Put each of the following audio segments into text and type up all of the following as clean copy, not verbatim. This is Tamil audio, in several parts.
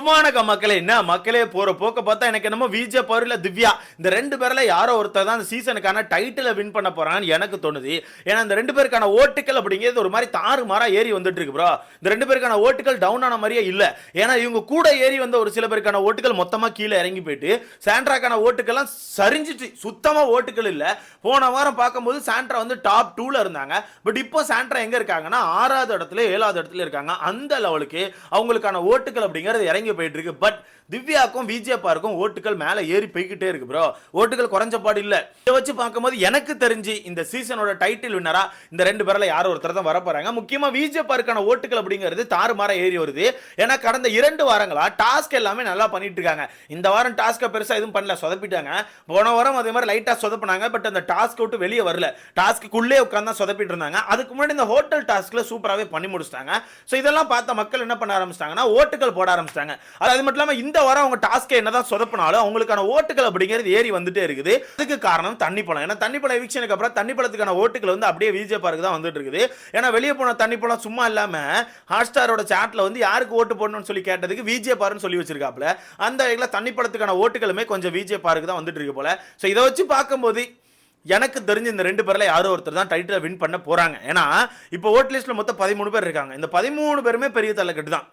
வணக்கம் மக்களே. என்ன மக்களே, போற போக்க பார்த்தா எனக்கு என்னமோ விஜே பவர் இல்ல திவ்யா, இந்த ரெண்டு பேர்ல யாரோ ஒருத்தர் தான் இந்த சீசனுக்கான டைட்டிலை வின் பண்ண போறான்னு எனக்கு தோணுது. ஏன்னா இந்த ரெண்டு பேருக்கான ஓட்டுகள் அப்படிங்கிறது ஒரு மாதிரி தாறு மாறா ஏறி வந்துட்டு இருக்கு ப்ரோ. இந்த ரெண்டு பேருக்கான ஓட்டுகள் டவுன் ஆன மாதிரியே இல்ல. ஏன்னா இவங்க கூட ஏறி வந்த ஒரு சில பேருக்கான ஓட்டுகள் மொத்தமா கீழே இறங்கி போயிட்டு சாண்ட்ராக்கான ஓட்டுகள்லாம் சரிஞ்சிட்டு சுத்தமா ஓட்டுகள் இல்ல. போன வாரம் பார்க்கும்போது சாண்ட்ரா வந்து டாப் 2ல இருந்தாங்க. பட் இப்போ சாண்ட்ரா எங்க இருக்காங்கன்னா 6வது இடத்துல 7வது இடத்துல இருக்காங்க. அந்த லெவலுக்கு அவங்களுக்கான ஓட்டுகள் அப்படிங்கிறது இறங்கி போயிட்டு இருக்கு. பட் திவ்யாக்கும் விஜேபாருக்கும் ஓட்டுகள் மேல ஏறி போய்கிட்டே இருக்கு ப்ரோ. ஓட்டுகள் குறைஞ்ச பாடு இல்ல. இதை வச்சு பார்க்கும்போது எனக்கு தெரிஞ்சு இந்த சீசனோட டைட்டில் வின்னரா இந்த ரெண்டு பேர்ல யாரோ ஒருத்தர் தான் வர போறாங்க. முக்கியமா விஜேபாருக்கான ஓட்டுகள் அப்படிங்கிறது தாறுமாறா ஏறி வருது. ஏன்னா கடந்த 2 வாரங்களா டாஸ்க் எல்லாமே நல்லா பண்ணிட்டு இருக்காங்க. இந்த வாரம் டாஸ்க பெருசா எதுவும் பண்ணல, சொதப்பிட்டாங்க. போன வாரம் அதே மாதிரி லைட்டா சொதப்பினாங்க. பட் அந்த டாஸ்க் விட்டு வெளியே வரல, டாஸ்க்குள்ளே உட்கார்ந்து சொதப்பிட்டு இருந்தாங்க. அதுக்கு முன்னாடி இந்த ஹோட்டல் டாஸ்க்ல சூப்பராகவே பண்ணி முடிச்சிட்டாங்க. ஸோ இதெல்லாம் பார்த்த மக்கள் என்ன பண்ண ஆரம்பிச்சிட்டாங்கன்னா ஓட்டுகள் போட ஆரம்பிச்சிட்டாங்க. அது மட்டும் இல்லாமல் இந்த வாரம் அவங்க டாஸ்க் என்னதான் சொதப்பினாலும் அவங்களுக்கான ஓட்டுகள் அப்படிங்கிறது ஏறி வந்துட்டே இருக்குது. அதுக்கு காரணம் தண்ணி பழம். ஏன்னா தண்ணி பழம் எவிக்ஷனுக்கு அப்புறம் தண்ணி பழத்துக்கான ஓட்டுகள் வந்து அப்படியே விஜேபாருக்கு தான் வந்துட்டு இருக்குது. ஏன்னா வெளியே போன தண்ணி பழம் சும்மா இல்லாம ஹாட்ஸ்டாரோட சாட்ல வந்து யாருக்கு ஓட்டு போடணும்னு சொல்லி கேட்டதுக்கு விஜேபாருன்னு சொல்லி வச்சிருக்காப்ல. அந்த வகையில் தண்ணி பழத்துக்கான ஓட்டுகளுமே கொஞ்சம் விஜேபாருக்கு தான் வந்துட்டு இருக்கு போல. ஸோ இதை வச்சு பார்க்கும்போது எனக்கு தெரிஞ்சு இந்த ரெண்டு பேர்ல யாரோ ஒருத்தர் தான் டைட்டிலை வின் பண்ண போறாங்க. ஏன்னா இப்போ ஓட் லிஸ்ட்ல மொத்தம் 13 பேர் இருக்காங்க. இந்த 13 பேருமே பெரிய தலைக்கட்டு தான்.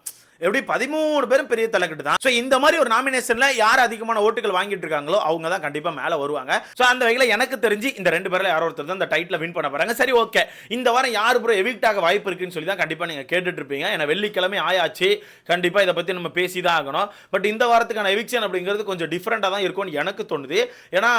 எப்படி 13 பேரும் பெரிய தலைக்கட்டு தான். சோ இந்த மாதிரி ஒரு நாமினேஷன்ல யார் அதிகமான ஓட்டுகள் வாங்கிட்டு இருக்காங்களோ அவங்க தான் கண்டிப்பா மேல வருவாங்க. சோ அந்த வகையில எனக்கு தெரிஞ்சு இந்த ரெண்டு பேர்ல யாரோ ஒருத்தர் தான் இந்த டைட்டிலை வின் பண்ண போறாங்க. சரி, ஓகே, இந்த வாரம் யார் ப்ரோ எவிக்ட் ஆக வாய்ப்பு இருக்குன்னு சொல்லி தான் கண்டிப்பா நீங்க கேட்டுட்டு இருப்பீங்க. ஏன்னா வெள்ளிக்கிழமை ஆயாச்சு, கண்டிப்பா இதை பத்தி நம்ம பேசி தான் ஆகணும். பட் இந்த வாரத்துக்கான எவிக்ஷன் அப்படிங்கிறது கொஞ்சம் டிஃபரெண்டா தான் இருக்கும்னு எனக்கு தோணுது. ஏன்னா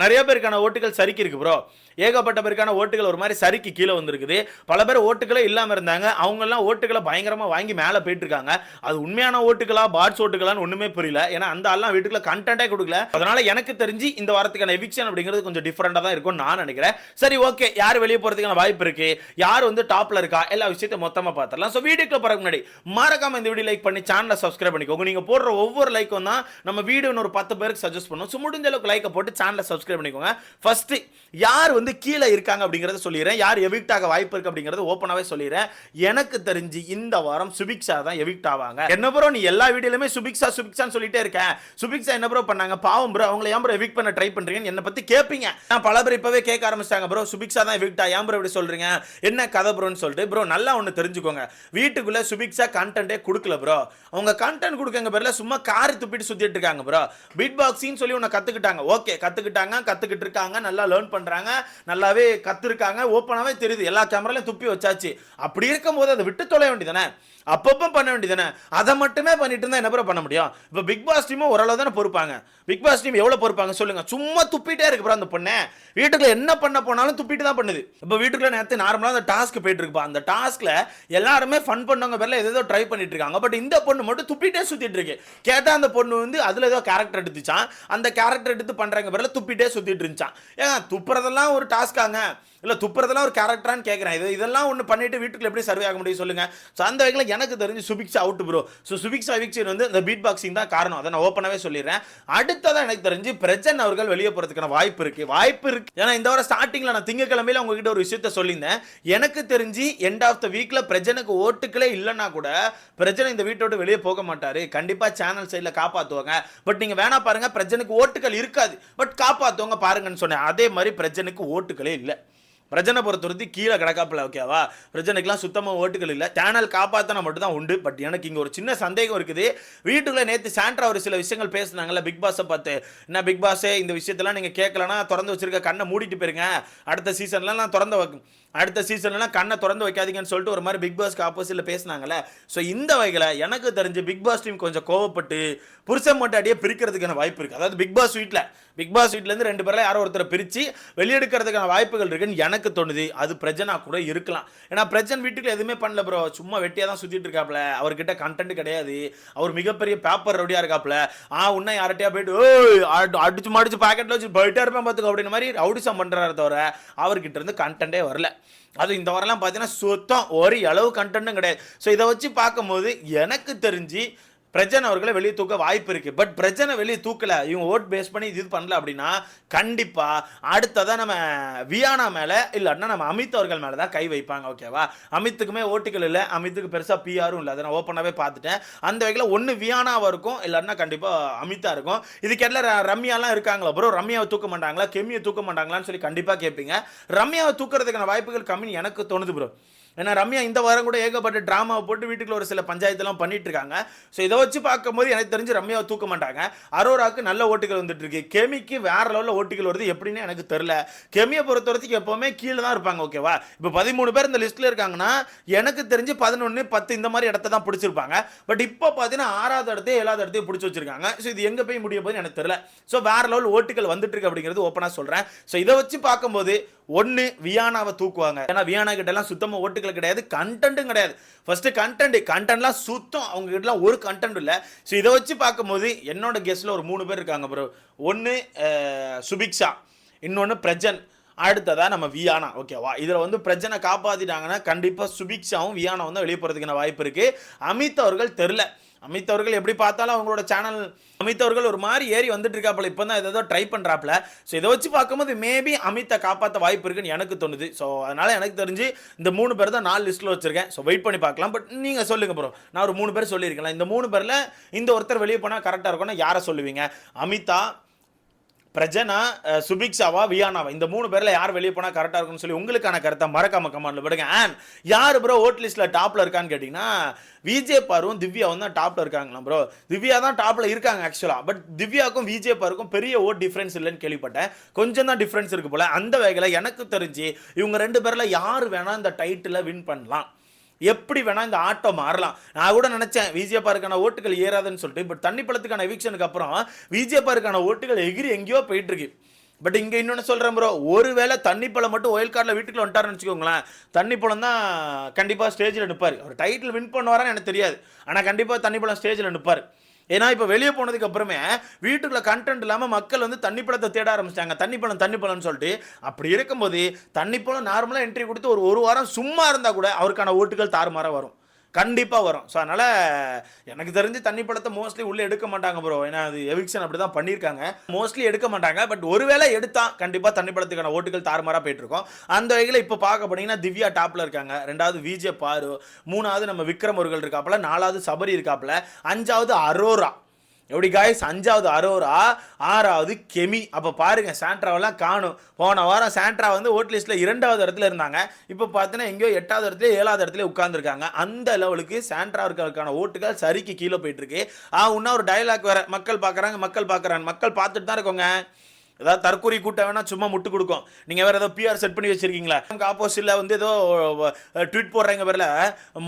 நிறைய பேருக்கான ஓட்டுகள் சரிக்கு இருக்கு ப்ரோ. ஏகப்பட்ட பேருக்கான ஓட்டுகள் ஒரு மாதிரி சரிக்கு கீழே வந்திருக்குது. பல பேர் ஓட்டுகளே இல்லாம இருந்தாங்க. அவங்க எல்லாம் ஓட்டுகளை பயங்கரமா வாங்கி மேல போயிட்டு இருக்காங்க. அது உண்மையான ஓட்டுகளா பாட்ஸ் ஓட்டுகளான்னு ஒண்ணுமே புரியல. ஏன்னா அந்த எல்லாம் வீட்டுக்குள்ள கண்டென்ட்டே கொடுக்கல. அதனால எனக்கு தெரிஞ்சு இந்த வாரத்துக்கான எவிக்ஷன் அப்படிங்கிறது கொஞ்சம் டிஃபரெண்டா தான் இருக்கும் நான் நினைக்கிறேன். சரி, ஓகே, யார் வெளியே போறதுக்கான வாய்ப்பு இருக்கு, யார் வந்து டாப்ல இருக்கா, எல்லா விஷயத்தை மொத்தமா பார்த்துடலாம். சோ வீடியோக்கு போறதுக்கு முன்னாடி மறக்காம இந்த வீடியோ லைக் பண்ணி சேனலை சப்ஸ்கிரைப் பண்ணிக்கோங்க. நீங்க போடுற ஒவ்வொரு லைக்கும் தான் நம்ம வீடியோ ஒரு 10 பேருக்கு சஜஸ்ட் பண்ணும். சோ முடிஞ்ச அளவுக்கு லைக்கை போட்டு சேனலை சப்ஸ்கிரைப் பண்ணிக்கோங்க. ஃபர்ஸ்ட் யார் வந்து கீழே இருக்காங்க அப்படிங்கறத சொல்லிடுறேன். யார் எவிக்ட் ஆக வாய்ப்பு இருக்கு அப்படிங்கறது ஓபனாவே சொல்லிடுறேன். எனக்கு தெரிஞ்சு இந்த வாரம் சுபிக்ஷா தான் எவிக்ட் ஆவாங்க. என்ன ப்ரோ நீ எல்லா வீடியோலயுமே சுபிக்ஷா சுபிக்ஷான்னு சொல்லிட்டே இருக்க, சுபிக்ஷா என்ன ப்ரோ பண்ணாங்க, பாவம் ப்ரோ, அவங்களை ஏன் ப்ரோ எவிக்ட் பண்ண ட்ரை பண்றீங்கன்னு என்ன பத்தி கேட்பீங்க. நான் பல பேர் இப்பவே கேட்க ஆரம்பிச்சிட்டாங்க, ப்ரோ சுபிக்ஷா தான் எவிக்டா, ஏன் ப்ரோ இப்படி சொல்றீங்க, என்ன கதை ப்ரோன்னு சொல்லிட்டு. ப்ரோ நல்லா ஒன்னு தெரிஞ்சுக்கோங்க, வீட்டுக்குள்ள சுபிக்ஷா கண்டென்ட்டே கொடுக்கல ப்ரோ. அவங்க கண்டென்ட் கொடுக்கங்க பேர்ல சும்மா காரி துப்பிட்டு சுத்திட்டு இருக்காங்க ப்ரோ. பீட் பாக்ஸிங் சொல்லி ஒன்னு கத்துக்கிட்டாங்க. ஓகே, கத்துக்கிட்டு இருக்காங்க, நல்லா லேர்ன் பண்றாங்க, நல்லாவே கத்துருக்காங்க. ஓப்பனாவே தெரியுது, எல்லா கேமராலையும் துப்பி வச்சாச்சு. அப்படி இருக்கும்போது அதை விட்டு தொலை வேண்டியதானே, அப்பப்போ பண்ண வேண்டியதானே. அதை மட்டுமே பண்ணிட்டு இருந்தா என்ன பண்ண முடியும். இப்போ பிக் பாஸ் டீமும் ஓரளவு தானே பொறுப்பாங்க. பிக் பாஸ் டீம் எவ்வளவு பொறுப்பாங்க சொல்லுங்க. சும்மா துப்பிட்டே இருக்கு ப்ரோ அந்த பொண்ணு. வீட்டுக்குள்ள என்ன பண்ண போனாலும் துப்பிட்டு தான் பண்ணுது. இப்போ வீட்டுக்குள்ள நேரத்து நார்மலா அந்த டாஸ்க் போயிட்டு இருக்குப்பா. அந்த டாஸ்க்ல எல்லாருமே ஃபன் பண்ணவங்க பேர்ல ஏதோ ட்ரை பண்ணிட்டு இருக்காங்க. பட் இந்த பொண்ணு மட்டும் துப்பிட்டே சுத்திட்டு இருக்கு. கேட்டா அந்த பொண்ணு வந்து அதுல ஏதோ கேரக்டர் எடுத்துச்சான், அந்த கேரக்டர் எடுத்து பண்றாங்க பேர்ல துப்பிட்டே சுத்திட்டு இருந்துச்சான். ஏன் துப்புறதெல்லாம் ஒரு டாஸ்காங்க, இல்ல துப்புறதெல்லாம் ஒரு கேரக்டரான்னு கேட்கிறேன். இதெல்லாம் ஒன்று பண்ணிட்டு வீட்டுக்குள்ள எப்படி சர்வே ஆக முடியும் சொல்லுங்க. ஸோ அந்த வகையில் எனக்கு தெரிஞ்சு Subiksha out bro. So Subiksha eviction வந்து இந்த பீட் பாக்ஸிங் தான் காரணம். அதை நான் ஓப்பனாவே சொல்லிடுறேன். அடுத்ததான் எனக்கு தெரிஞ்சு பிரஜன் அவர்கள் வெளியே போறதுக்கான வாய்ப்பு இருக்கு. ஏன்னா இந்த வாரம் ஸ்டார்டிங்ல நான் திங்கக்கிழமையில உங்ககிட்ட ஒரு விஷயத்த சொல்லியிருந்தேன். எனக்கு தெரிஞ்சு எண்ட் ஆஃப் த வீக்ல பிரஜனுக்கு ஓட்டுகளே இல்லைன்னா கூட பிரஜன் இந்த வீட்டை விட்டு வெளியே போக மாட்டாரு. கண்டிப்பா சேனல் சைட்ல காப்பாத்துவாங்க. பட் நீங்க வேணா பாருங்க, பிரஜனுக்கு ஓட்டுகள் இருக்காது, பட் காப்பாத்துவாங்க பாருங்கன்னு சொன்னேன். அதே மாதிரி பிரஜனுக்கு ஓட்டுகளே இல்லை. பிரஜனை பொறுத்தவரைக்கும் கீழே கிடக்காப்புல. ஓகேவா, பிரஜனைக்கெல்லாம் சுத்தமாக ஓட்டுகள் இல்லை. சேனல் காப்பாற்றினா மட்டும் தான் உண்டு. பட் எனக்கு இங்கே ஒரு சின்ன சந்தேகம் இருக்குது. வீட்டுக்குள்ளே நேற்று சாண்ட்ரா ஒரு சில விஷயங்கள் பேசுனாங்கல்ல பிக் பாஸை பார்த்து. என்ன பிக் பாஸே, இந்த விஷயத்தெல்லாம் நீங்கள் கேட்கலன்னா திறந்து வச்சிருக்க கண்ணை மூடிட்டு போயிருங்க, அடுத்த சீசன்லாம் நான் அடுத்த சீசன்லாம் கண்ணை திறந்து வைக்காதீங்கன்னு சொல்லிட்டு ஒரு மாதிரி பிக் பாஸ்க்கு ஆப்போசிட்ல பேசினாங்கல்ல. ஸோ இந்த வகையில் எனக்கு தெரிஞ்சு பிக் பாஸ் டீம் கொஞ்சம் கோவப்பட்டு புருஷன் மட்டும் அடியே பிரிக்கிறதுக்கான வாய்ப்பு இருக்குது. அதாவது பிக் பாஸ் வீட்டிலேருந்து 2 பேரில் யாரோ ஒருத்தரை பிரித்து வெளியெடுக்கிறதுக்கான வாய்ப்புகள் இருக்குன்னு எனக்கு தோணுது. அது பிரஜனா கூட இருக்கலாம். ஏன்னா பிரஜன் வீட்டுக்கு எதுவுமே பண்ணல ப்ரோ, சும்மா வெட்டியாக தான் சுற்றிட்டு இருக்காப்புல. அவர்கிட்ட கண்டென்ட் கிடையாது. அவர் மிகப்பெரிய பேப்பர் ரவுடியாக இருக்காப்புல. உன்ன யார்கிட்டயா போயிட்டு அடிச்சு மாடிச்சு பாக்கெட்டில் வச்சு போயிட்டே இருப்பேன் பார்த்துக்கோ அப்படின்னு மாதிரி ரவுடிசம் பண்ணுறாரு தவிர அவர்கிட்ட இருந்து கண்டென்ட்டே வரல. அது இந்த வாரம்லாம் பார்த்தீங்கன்னா சுத்தம் ஒரு அளவு கண்டென்ட்டும் கிடையாது. ஸோ இதை வச்சு பார்க்கும்போது எனக்கு தெரிஞ்சு பிரஜன் அவர்களை வெளியே தூக்க வாய்ப்பு இருக்கு. பட் பிரஜனை வெளியே தூக்கல, இவங்க ஓட் பேஸ் பண்ணி இது பண்ணல அப்படின்னா கண்டிப்பா அடுத்ததான் நம்ம வியானா மேல இல்லன்னா நம்ம அமித் அவர்கள் மேல தான் கை வைப்பாங்க. ஓகேவா? அமித்துக்குமே ஓட்டுகள் இல்ல, அமித்துக்கு பெருசா பிஆரும் இல்ல, அதை நான் ஓப்பனாவே பார்த்துட்டேன். அந்த வகையில் ஒன்னு வியானாவா இருக்கும் இல்லன்னா கண்டிப்பா அமிதா இருக்கும். இதுக்கெல்லாம் ரம்யாலாம் இருக்காங்களா ப்ரோ, ரம்யாவை தூக்க மாட்டாங்களா, கெமியை தூக்க மாட்டாங்களான்னு சொல்லி கண்டிப்பா கேட்பீங்க. ரம்யாவை தூக்குறதுக்கான வாய்ப்புகள் கம்மின்னு எனக்கு தோணுது ப்ரோ. ஏன்னா ரம்யா இந்த வாரம் கூட ஏகப்பட்ட டிராமாவை போட்டு வீட்டுக்குள்ள ஒரு சில பஞ்சாயத்தெல்லாம் பண்ணிட்டு இருக்காங்க. ஸோ இதை வச்சு பார்க்கும்போது எனக்கு தெரிஞ்சு ரம்யாவை தூக்க மாட்டாங்க. அரோராக்கு நல்ல ஓட்டுகள் வந்துட்டு இருக்கு, கெமிக்கு வேற லெவலில் ஓட்டுகள் வருது. எப்படின்னு எனக்கு தெரியல. கெமியை பொறுத்த வரைக்கும் எப்பவுமே கீழே தான் இருப்பாங்க. ஓகேவா? இப்போ 13 பேர் இந்த லிஸ்ட்ல இருக்காங்கன்னா எனக்கு தெரிஞ்சு 11, 10 இந்த மாதிரி இடத்த தான் பிடிச்சிருப்பாங்க. பட் இப்போ பார்த்தீங்கன்னா 6வது இடத்தையும் 7வது இடத்தையும் பிடிச்சி வச்சிருக்காங்க. ஸோ இது எங்கே போய் முடிய போகுது எனக்கு தெரியல. ஸோ வேற லெவல் ஓட்டுகள் வந்துட்டு இருக்கு அப்படிங்கிறது ஓப்பனாக சொல்றேன். ஸோ இதை வச்சு பார்க்கும்போது ஒன்னு வியானாவை தூக்குவாங்க. ஏன்னா வியானா கிட்ட எல்லாம் சுத்தமா ஓட்டுகள் கிடையாது, கண்டென்ட்டும் கிடையாது. ஃபர்ஸ்ட் கண்டென்ட்லாம் சுத்தம் அவங்க கிட்ட எல்லாம் ஒரு கண்டென்ட் இல்ல. ஸோ இதை வச்சு பார்க்கும்போது என்னோட கெஸ்ட்ல ஒரு 3 பேர் இருக்காங்க ப்ரோ. ஒன்னு சுபிக்ஷா, இன்னொன்னு பிரஜன், அடுத்ததா நம்ம வியானா. ஓகேவா? இதுல வந்து பிரஜனை காப்பாத்திட்டாங்கன்னா கண்டிப்பா சுபிக்ஷாவும் வியானா வந்து வெளியே போறதுக்கான வாய்ப்பு இருக்கு. அமித் அவர்கள் தெரியல. அமித் அவர்கள் எப்படி பார்த்தாலும் அவங்களோட சேனல் அமித் அவர்கள் ஒரு மாதிரி ஏறி வந்துட்டு இருக்காப்புல, இப்போ தான் ஏதோ ட்ரை பண்ணுறாப்புல. ஸோ இதை வச்சு பார்க்கும்போது மேபி அமித்தை காப்பாற்ற வாய்ப்பு இருக்குன்னு எனக்கு தோணுது. ஸோ அதனால எனக்கு தெரிஞ்சு இந்த 3 பேர் தான் 4 லிஸ்ட்டில் வச்சிருக்கேன். ஸோ வெயிட் பண்ணி பார்க்கலாம். பட் நீங்கள் சொல்லுங்க ப்ரோ, நான் ஒரு 3 பேர் சொல்லியிருக்கேன். இந்த 3 பேரில் இந்த ஒருத்தர் வெளியே போனால் கரெக்டாக இருக்கும்னா யாரை சொல்லுவீங்க? அமிதா, பிரஜனா, சுபிக்ஷாவா, வியானாவா? இந்த 3 பேர்ல யார் வெளியே போனா கரெக்டா இருக்கும்னு சொல்லி உங்களுக்கான கருத்தை மறக்காம கமெண்ட்ல விடுங்க. அண்ட் யார் ப்ரோ ஓட் லிஸ்ட்ல டாப்ல இருக்கான்னு கேட்டீங்கன்னா விஜே பாரும் திவ்யாவும் தான் டாப்ல இருக்காங்களா ப்ரோ. திவ்யா தான் டாப்ல இருக்காங்க ஆக்சுவலா. பட் திவ்யாவுக்கும் விஜே பாருக்கும் பெரிய ஓட் டிஃபரன்ஸ் இல்லைன்னு கேள்விப்பட்டேன். கொஞ்சம் தான் டிஃபரன்ஸ் இருக்கு போல. அந்த வகையில் எனக்கு தெரிஞ்சு இவங்க 2 பேர்ல யார் வேணா இந்த டைட்டிலை வின் பண்ணலாம், எப்படி வேணா இந்த ஆட்டம் மாறலாம். நான் கூட நினைச்சேன் விஜயபாருக்கான ஓட்டுகள் ஏறாதுன்னு சொல்லிட்டு. பட் தண்ணி பழத்துக்கான எவிக்ஷனுக்கு அப்புறம் விஜயபாருக்கான ஓட்டுகள் எகிரி எங்கேயோ போயிட்டு இருக்கு. பட் இங்க இன்னொன்னு சொல்றேன் ப்ரோ, ஒருவேளை தண்ணிப்பழம் மட்டும் ஒயில் கார்டில் வீட்டுக்குள்ள வந்துட்டாருன்னு வச்சுக்கோங்களேன், தண்ணிப்பழம் தான் கண்டிப்பா ஸ்டேஜில் நிற்பாரு. அவர் டைட்டில் வின் பண்ணுவாரான்னு எனக்கு தெரியாது, ஆனால் கண்டிப்பா தண்ணிப்பழம் ஸ்டேஜில் நிற்பாரு. ஏன்னா இப்போ வெளியே போனதுக்கு அப்புறமே வீட்டுக்குள்ள கண்டென்ட் இல்லாமல் மக்கள் வந்து தண்ணிப்பழத்தை தேட ஆரம்பிச்சிட்டாங்க. தண்ணிப்பழம்னு சொல்லிட்டு. அப்படி இருக்கும்போது தண்ணிப்பழம் நார்மலாக என்ட்ரி கொடுத்து ஒரு வாரம் சும்மா இருந்தால் கூட அவருக்கான ஓட்டுகள் தாறுமாறாக வரும், கண்டிப்பாக வரும். ஸோ அதனால் எனக்கு தெரிஞ்சு தண்ணிப்பழத்தை மோஸ்ட்லி உள்ளே எடுக்க மாட்டாங்க ப்ரோ. ஏன்னா அது எவிக்ஷன் அப்படி தான் பண்ணியிருக்காங்க, மோஸ்ட்லி எடுக்க மாட்டாங்க. பட் ஒருவேளை எடுத்தா கண்டிப்பாக தண்ணிப்பழத்துக்கான ஓட்டுகள் தாறுமாறாக போயிட்டு இருக்கும். அந்த வகையில் இப்போ பார்க்க போனீங்கன்னா திவ்யா டாப்பில் இருக்காங்க, 2வது விஜே பாரு, 3வது நம்ம விக்ரம் அவர்கள் இருக்காப்புல, 4வது சபரி இருக்காப்புல, 5வது அரோரா. எப்படி காய்ஸ்? 5வது அரோரா, 6வது கெமி. அப்போ பாருங்க சாண்ட்ராவெல்லாம் காணும். போன வாரம் சாண்ட்ரா வந்து ஓட் லிஸ்ட்டில் 2வது இடத்துல இருந்தாங்க. இப்போ பார்த்தீங்கன்னா எங்கேயோ 8வது இடத்துல 7வது இடத்துல உட்காந்துருக்காங்க. அந்த லெவலுக்கு சாண்ட்ராவுக்கான ஓட்டுகள் சரிக்கு கீழே போயிட்டு இருக்கு. இன்னும் ஒரு டயலாக் வேற, மக்கள் பார்க்குறாங்க, மக்கள் பார்த்துட்டு தான் இருக்கோங்க. ஏதாவது தற்கூரி கூட்டம் வேணா சும்மா முட்டு கொடுக்கும். நீங்கள் வேறு ஏதோ பிஆர் செட் பண்ணி வச்சிருக்கீங்களா? ஆப்போசிட்டில் வந்து ஏதோ ட்வீட் போடுறீங்க பேரில்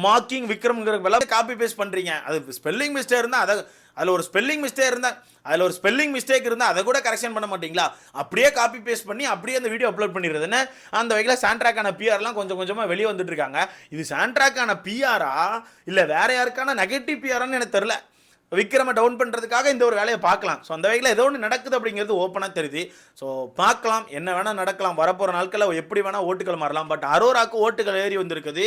மாக்கிங் விக்ரம்ங்கிற பேரில் காப்பி பேஸ்ட் பண்ணுறீங்க. அது ஸ்பெல்லிங் மிஸ்டேக் இருந்தால் அதில் ஒரு ஸ்பெல்லிங் மிஸ்டேக் இருந்தால் அதை கூட கரெக்ஷன் பண்ண மாட்டீங்களா? அப்படியே காப்பி பேஸ்ட் பண்ணி அப்படியே அந்த வீடியோ அப்லோட் பண்ணிடுறதுன்னு. அந்த வகையில் சாண்ட்ராக்கான பிஆர்லாம் கொஞ்சம் கொஞ்சமாக வெளியே வந்துட்டு இருக்காங்க. இது சாண்ட்ராக்கான பிஆரா இல்லை வேற யாருக்கான நெகட்டிவ் பிஆரான்னு எனக்கு தெரியல. விக்ரமை டவுன் பண்ணுறதுக்காக இந்த ஒரு வேலையை பார்க்கலாம். ஸோ அந்த வகையில் ஏதோ ஒன்று நடக்குது அப்படிங்கிறது ஓப்பனாக தெரியுது. ஸோ பார்க்கலாம், என்ன வேணால் நடக்கலாம். வரப்போகிற நாட்களில் எப்படி வேணால் ஓட்டுகள் மாறலாம். பட் அரோராக்கு ஓட்டுகள் ஏறி வந்திருக்குது,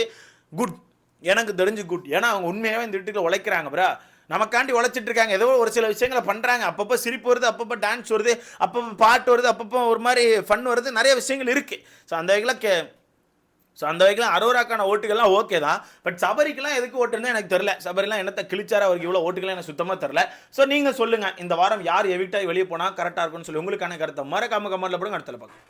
குட். எனக்கு தெரிஞ்சு குட். ஏன்னா அவங்க உண்மையாகவே இந்த வீட்டுக்கு உழைக்கிறாங்க ப்ரா, நமக்காண்டி உழைச்சிட்டு இருக்காங்க. ஏதோ ஒரு சில விஷயங்களை பண்ணுறாங்க. அப்பப்போ சிரிப்பு வருது, அப்பப்போ டான்ஸ் வருது, அப்பப்போ பாட்டு வருது, அப்பப்போ ஒரு மாதிரி ஃபன் வருது, நிறைய விஷயங்கள் இருக்குது. ஸோ அந்த வகையில் அரோராக்கான ஓட்டுகள்லாம் ஓகே தான். பட் சபரிக்கெல்லாம் எதுக்கு ஓட்டுன்னு எனக்கு தெரியல. சபரிலாம் என்னத்தை கிழிச்சார அவருக்கு இவ்வளோ ஓட்டுகள் எனக்கு சுத்தமாக தெரியல. ஸோ நீங்கள் சொல்லுங்கள், இந்த வாரம் யார் எவிக்டாகி வெளியே போனால் கரெக்டாக இருக்கும்னு சொல்லி உங்களுக்கான கருத்தை மறக்காம கமெண்ட்ல போடுங்க. அடுத்த பார்க்கலாம்.